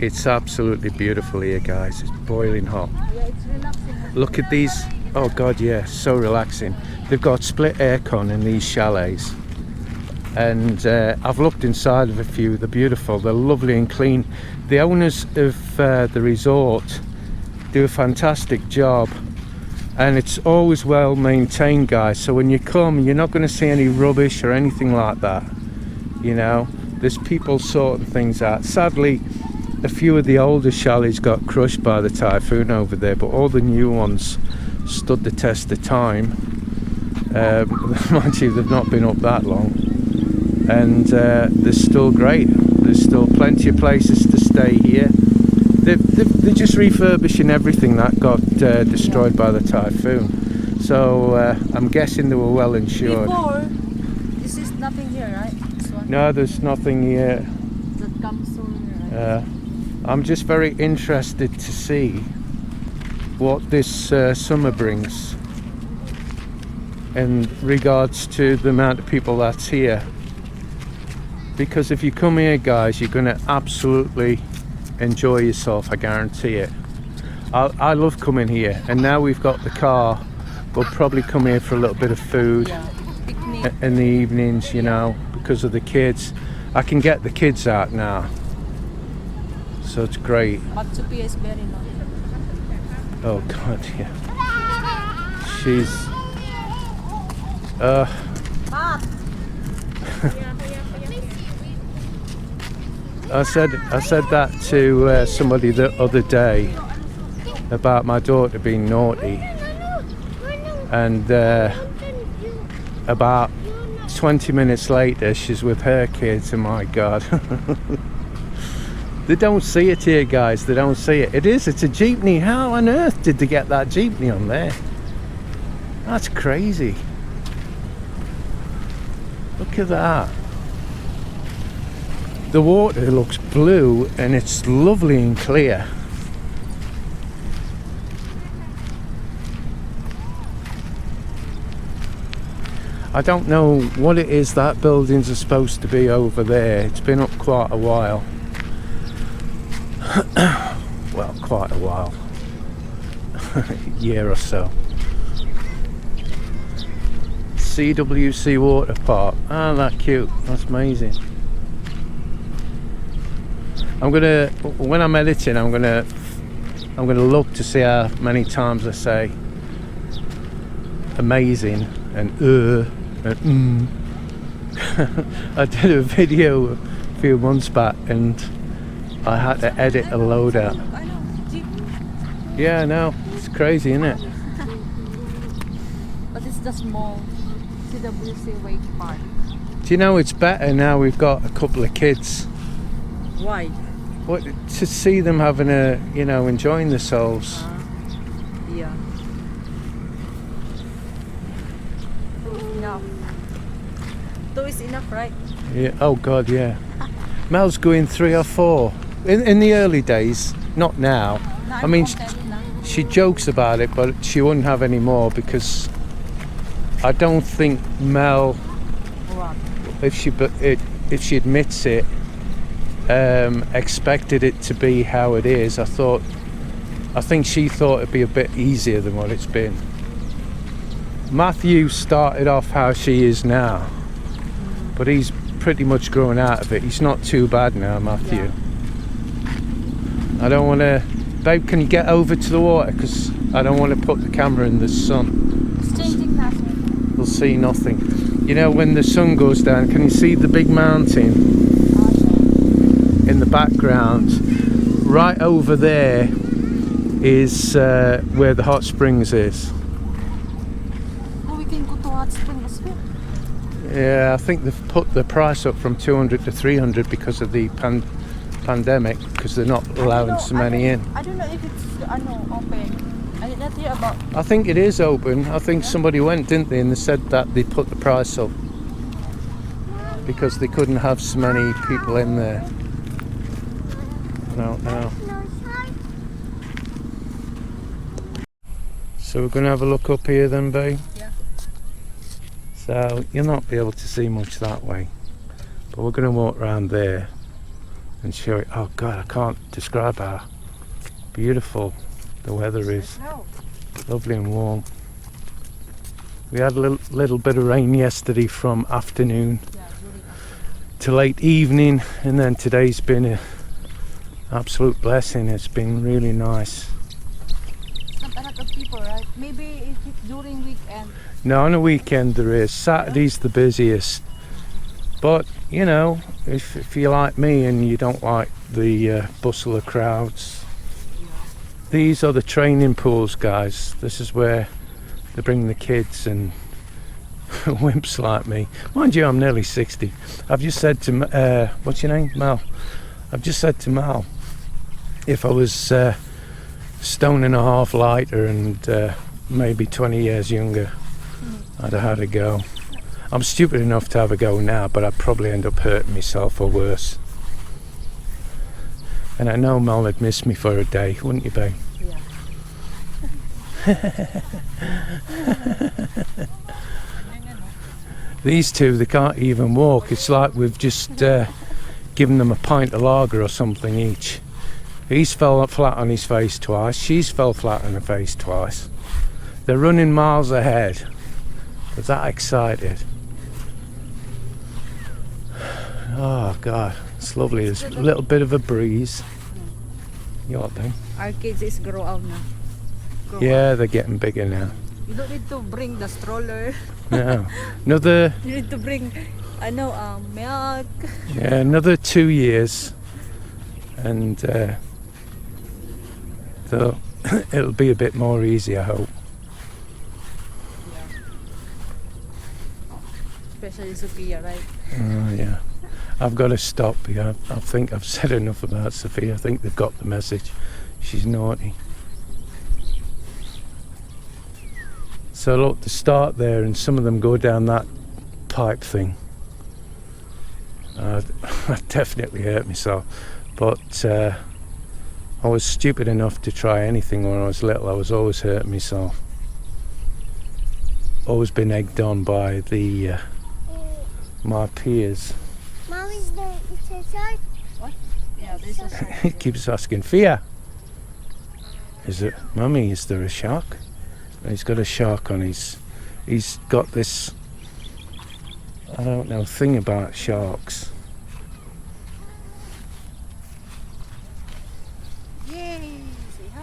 It's absolutely beautiful here, guys. It's boiling hot. Yeah, it's relaxing. Look at these. Oh god, yeah, so relaxing. They've got split aircon in these chalets, and I've looked inside of a few. They're beautiful, they're lovely and clean. The owners of the resort do a fantastic job, and it's always well maintained, guys. So when you come, you're not going to see any rubbish or anything like that. You know, there's people sorting things out. Sadly, a few of the older chalets got crushed by the typhoon over there, but all the new ones stood the test of time. Mind you, they've not been up that long, and they're still great. There's still plenty of places to stay here. They're just refurbishing everything that got destroyed by the typhoon, so I'm guessing they were well insured. Before, this is nothing here, right? This one? No, there's nothing here. That comes soon, right? I'm just very interested to see what this summer brings in regards to the amount of people that's here, because if you come here, guys, you're going to absolutely enjoy yourself, I guarantee it. I love coming here, and now we've got the car, we'll probably come here for a little bit of food. Yeah, picnic. In the evenings, you know, because of the kids. I can get the kids out now, so it's great. Matsupi is very nice. Oh god, yeah. She's I said that to somebody the other day about my daughter being naughty, and about 20 minutes later she's with her kids, and my god. They don't see it here, guys. They don't see it. It's a jeepney. How on earth did they get that jeepney on there? That's crazy. Look at that. The water looks blue and it's lovely and clear. I don't know what it is that buildings are supposed to be over there. It's been up quite a while. Well, quite a while. Year or so. CWC Water Park. Ah, that's cute. That's amazing. I'm gonna, when I'm editing, I'm gonna look to see how many times I say amazing and I did a video a few months back and I had to edit a load out. I know. Yeah, I know. It's crazy, isn't it? But it's the small CWC Wake Park. Do you know it's better now we've got a couple of kids? Why? What, to see them having a, you know, enjoying themselves. Yeah. Enough. Two is enough, right? Yeah. Oh God, yeah. Mel's going 3 or 4 in the early days, not now. I mean, she jokes about it, but she wouldn't have any more because I don't think Mel, if she admits it, expected it to be how it is. I think she thought it'd be a bit easier than what it's been. Matthew started off how she is now, but he's pretty much grown out of it. He's not too bad now, Matthew. Yeah. I don't want to... Babe, can you get over to the water? Because I don't want to put the camera in the sun. It's changing now. We'll see nothing. You know, when the sun goes down, can you see the big mountain in the background? Right over there is where the hot springs is. Oh, we can go to hot spring as well. Yeah, I think they've put the price up from 200 to 300 because of the pandemic, because they're not allowing so many in. I don't know if it's open. I did not hear about. I think it is open. I think somebody went, didn't they, and they said that they put the price up because they couldn't have so many people in there. No. So we're going to have a look up here then, babe. Yeah. So you'll not be able to see much that way, but we're going to walk around there and show it. Oh God, I can't describe how beautiful the weather is. No. Lovely and warm. We had a little bit of rain yesterday from afternoon Yeah, really. to late evening, and then today's been an absolute blessing. It's been really nice. Not a lot of people, right? Maybe if it's during weekend. No, on a weekend there is. Saturday's the busiest. But, you know, if you're like me and you don't like the bustle of crowds, these are the training pools, guys. This is where they bring the kids and wimps like me. Mind you, I'm nearly 60. I've just said to, what's your name? Mal. I've just said to Mal, if I was stone and a half lighter and maybe 20 years younger, I'd have had a go. I'm stupid enough to have a go now, but I'd probably end up hurting myself or worse. And I know Mal would miss me for a day, wouldn't you, babe? Yeah. These two, they can't even walk. It's like we've just given them a pint of lager or something each. He's fell flat on his face twice. She's fell flat on her face twice. They're running miles ahead. They're that excited. Oh God, it's lovely. There's a little bit of a breeze. You what then? Our kids is grow out now. Yeah, they're getting bigger now. You don't need to bring the stroller. No, another. You need to bring, milk. Yeah, another 2 years, and so it'll be a bit more easy, I hope. Especially Sophia, right? Oh yeah. I've got to stop. Yeah, I think I've said enough about Sophia. I think they've got the message. She's naughty. So look, to start there, and some of them go down that pipe thing. I definitely hurt myself, but I was stupid enough to try anything when I was little. I was always hurting myself. Always been egged on by my peers. Mom, is there a shark? What? Yeah, there's a shark. He keeps asking, Fia, is it, Mummy, is there a shark? And he's got a shark on he's got this, I don't know, thing about sharks. Yay! Say hi.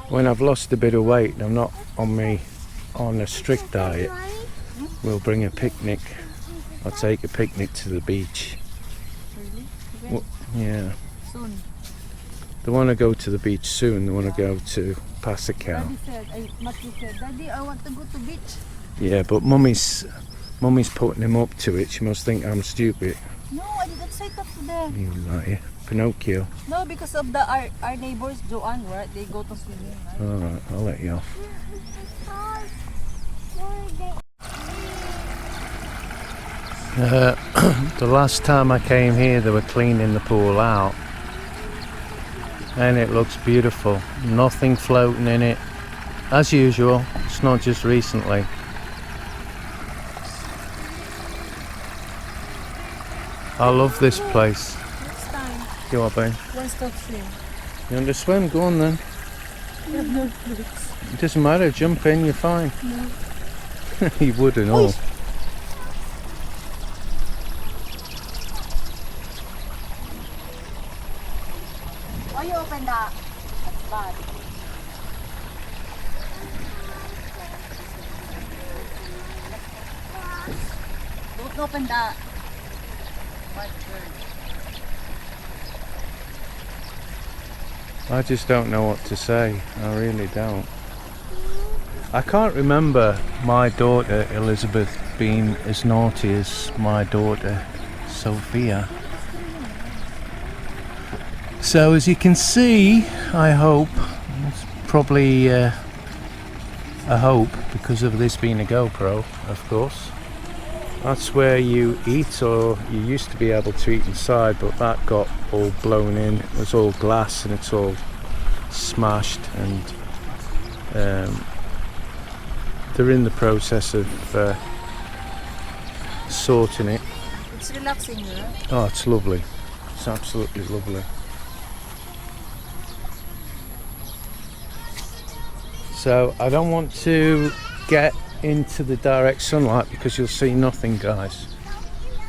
When I've lost a bit of weight and I'm not on a strict diet, we'll bring a picnic. I'll take a picnic to the beach. Really? Well, yeah. Soon. They want to go to the beach soon. They want to go to Pascal. Matthew said, Daddy, I want to go to beach. Yeah, but Mummy's putting him up to it. She must think I'm stupid. No, I didn't say that to them. You liar. Pinocchio. No, because of our neighbors, Joanne, right? They go to swimming, right? Alright, I'll let you off. The last time I came here, they were cleaning the pool out. And it looks beautiful. Nothing floating in it. As usual, it's not just recently. I love this place. Next time, Go on, babe. one stop swim. You want to swim? Go on then. We have no clothes. It doesn't matter, jump in, you're fine. No. You would and all. Why you open that? That's bad. Don't open that. What bird? I just don't know what to say. I really don't. I can't remember my daughter Elizabeth being as naughty as my daughter Sophia. So as you can see, I hope, it's probably a hope because of this being a GoPro, of course. That's where you eat, or you used to be able to eat inside, but that got all blown in. It was all glass and it's all smashed, and they're in the process of sorting it. It's relaxing, right? Oh, it's lovely. It's absolutely lovely. So I don't want to get into the direct sunlight because you'll see nothing, guys.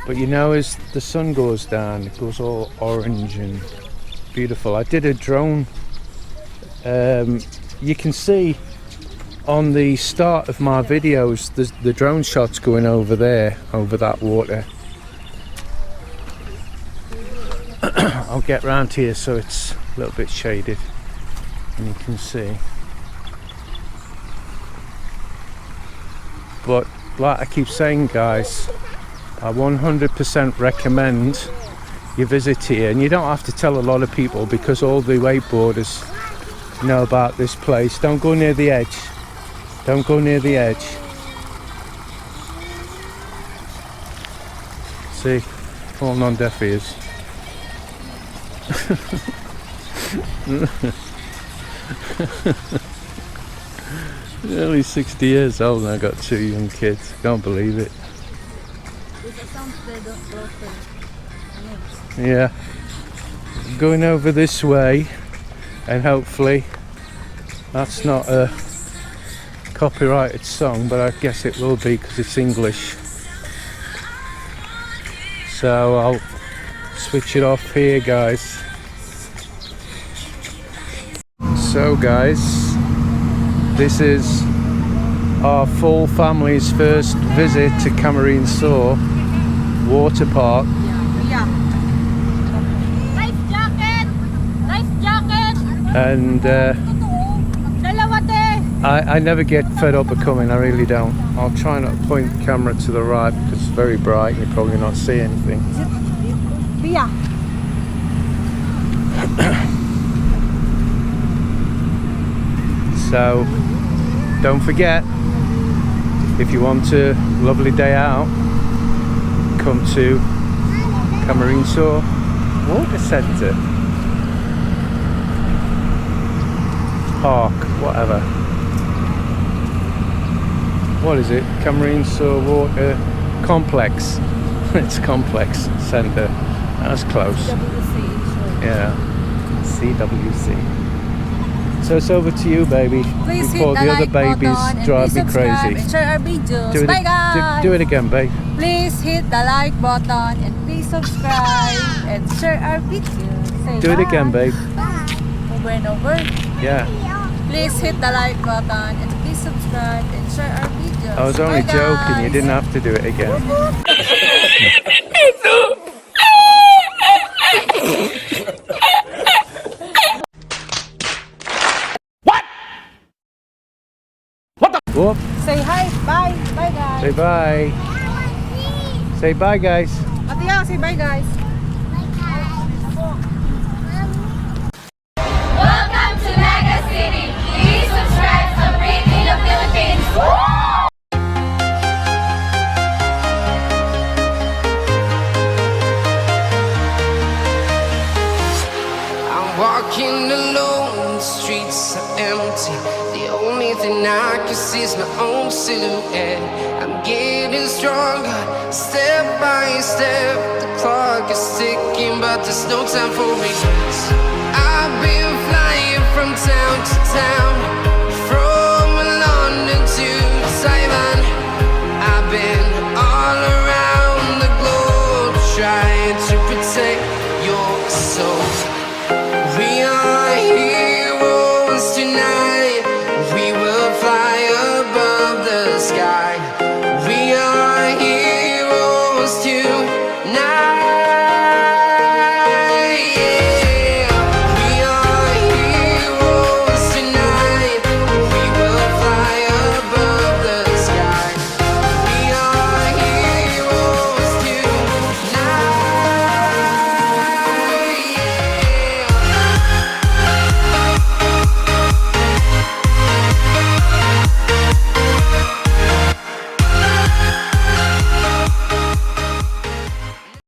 But you know, as the sun goes down, it goes all orange and beautiful. I did a drone. You can see on the start of my videos the drone shots going over there, over that water. I'll get round here so it's a little bit shaded and you can see. But like I keep saying, guys, I 100% recommend you visit here, and you don't have to tell a lot of people because all the wakeboarders know about this place. Don't go near the edge. Don't go near the edge. See, falling on deaf ears. Nearly 60 years old and I got 2 young kids. Can't believe it. Yeah, going over this way, and hopefully that's not a copyrighted song, but I guess it will be because it's English. So I'll switch it off here, guys. So guys, this is our full family's first visit to Camarine Saw Water Park. Life jacket! Life jacket! And I never get fed up of coming, I really don't. I'll try not to point the camera to the right because it's very bright and you probably not see anything. So don't forget, if you want a lovely day out, come to Camarine Saw Water Centre, Park, whatever. What is it? Camarine Saw Water Complex. It's Complex Centre. That's close. Yeah, CWC. So it's over to you, baby. Please before hit the the other like babies button drive me and please subscribe crazy. and share our videos. Do it, Bye guys! do it again, babe. Please hit the like button and please subscribe and share our videos. Say Do it bye. again, babe. Over and over. Yeah. Please hit the like button and please subscribe and share our videos. I was only Bye, joking. You guys. didn't have to do it again. Whoop. Say hi, bye, bye guys. Say bye. Say bye, guys. Ate, say bye guys. Welcome to Naga City. Please subscribe to Brit in the Philippines. I'm walking alone, the streets are empty. The only thing I can see is my own silhouette. I'm getting stronger, step by step. The clock is ticking, but there's no time for regrets. I've been flying from town to town, from London to Taiwan. I've been all around the globe trying to protect your soul. We are heroes tonight.